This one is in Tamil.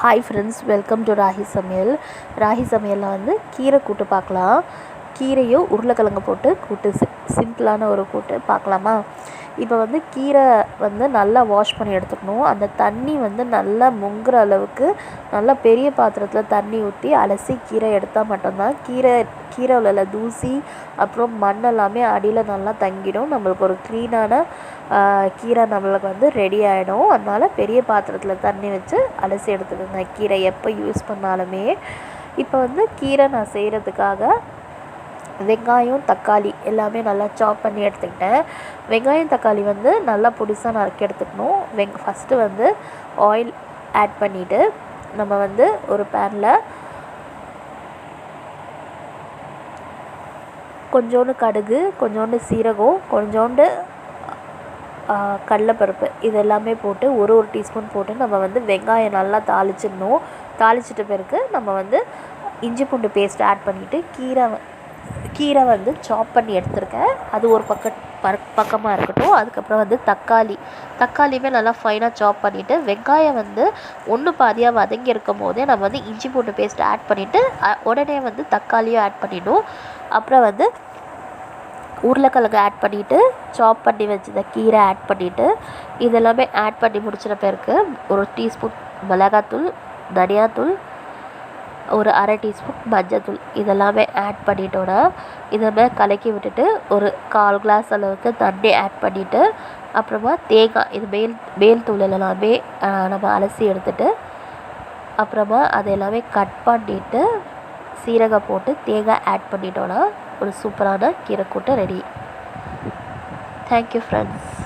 Hi friends, welcome to ragi சமையல். ராகி சமையலில் வந்து கீரை கூட்டு பார்க்கலாம். கீரையும் உருளைக்கிழங்கு போட்டு கூட்டு, சிம்பிளான ஒரு கூட்டு பார்க்கலாமா? இப்போ வந்து கீரை வந்து நல்லா வாஷ் பண்ணி எடுத்துக்கணும். அந்த தண்ணி வந்து நல்லா முங்குற அளவுக்கு நல்லா பெரிய பாத்திரத்தில் தண்ணி ஊற்றி அலசி கீரை எடுத்தால் மட்டும்தான் கீரை உள்ள தூசி அப்புறம் மண் எல்லாமே அடியில் நல்லா தங்கிடும். நம்மளுக்கு ஒரு க்ளீனான கீரை நம்மளுக்கு வந்து ரெடி ஆகிடும். அதனால் பெரிய பாத்திரத்தில் தண்ணி வச்சு அலசி எடுத்துக்கோங்க கீரை எப்போ யூஸ் பண்ணாலுமே. இப்போ வந்து கீரை நான் செய்கிறதுக்காக வெங்காயம் தக்காளி எல்லாமே நல்லா சாப் பண்ணி எடுத்துக்கிட்டேன். வெங்காயம் தக்காளி வந்து நல்லா பொடிசாக நறுக்கி எடுத்துக்கணும். ஃபஸ்ட்டு வந்து ஆயில் ஆட் பண்ணிவிட்டு நம்ம வந்து ஒரு பேனில் கொஞ்சோண்டு கடுகு, கொஞ்சோண்டு சீரகம், கொஞ்சோண்டு கடலைப்பருப்பு இது எல்லாமே போட்டு ஒரு டீஸ்பூன் போட்டு நம்ம வந்து வெங்காயம் நல்லா தாளிச்சிடணும். தாளிச்சிட்ட பிறகு நம்ம வந்து இஞ்சி பூண்டு பேஸ்ட் ஆட் பண்ணிவிட்டு கீரை வந்து சாப் பண்ணி எடுத்துருக்கேன். அது ஒரு பக்கமாக இருக்கட்டும். அதுக்கப்புறம் வந்து தக்காளியுமே நல்லா ஃபைனாக சாப் பண்ணிவிட்டு வெங்காயம் வந்து ஒன்று பாதியாக வதங்கி இருக்கும் போதே நம்ம வந்து இஞ்சி பூண்டு பேஸ்ட் ஆட் பண்ணிவிட்டு உடனே வந்து தக்காளியும் ஆட் பண்ணிவிடும். அப்புறம் வந்து உருளைக்கிழங்கு ஆட் பண்ணிவிட்டு சாப் பண்ணி வச்சுருந்த கீரை ஆட் பண்ணிவிட்டு இதெல்லாமே ஆட் பண்ணி முடிச்சிட பிறகு ஒரு டீஸ்பூன் மிளகாத்தூள், தனியாத்தூள், ஒரு அரை டீஸ்பூன் மஞ்சத்தூள் இதெல்லாமே ஆட் பண்ணிட்டோன்னா இதெல்லாமே கலக்கி விட்டுட்டு ஒரு 1/4 கிளாஸ் அளவுக்கு தண்ணி ஆட் பண்ணிவிட்டு அப்புறமா தேங்காய் இது மேல் தூள் எல்லாமே நம்ம அலசி எடுத்துகிட்டு அப்புறமா அதை எல்லாமே கட் பண்ணிவிட்டு சீரகம் போட்டு தேங்காய் ஆட் பண்ணிட்டோன்னா ஒரு சூப்பரான கீரை கூட்டு ரெடி. Thank you friends.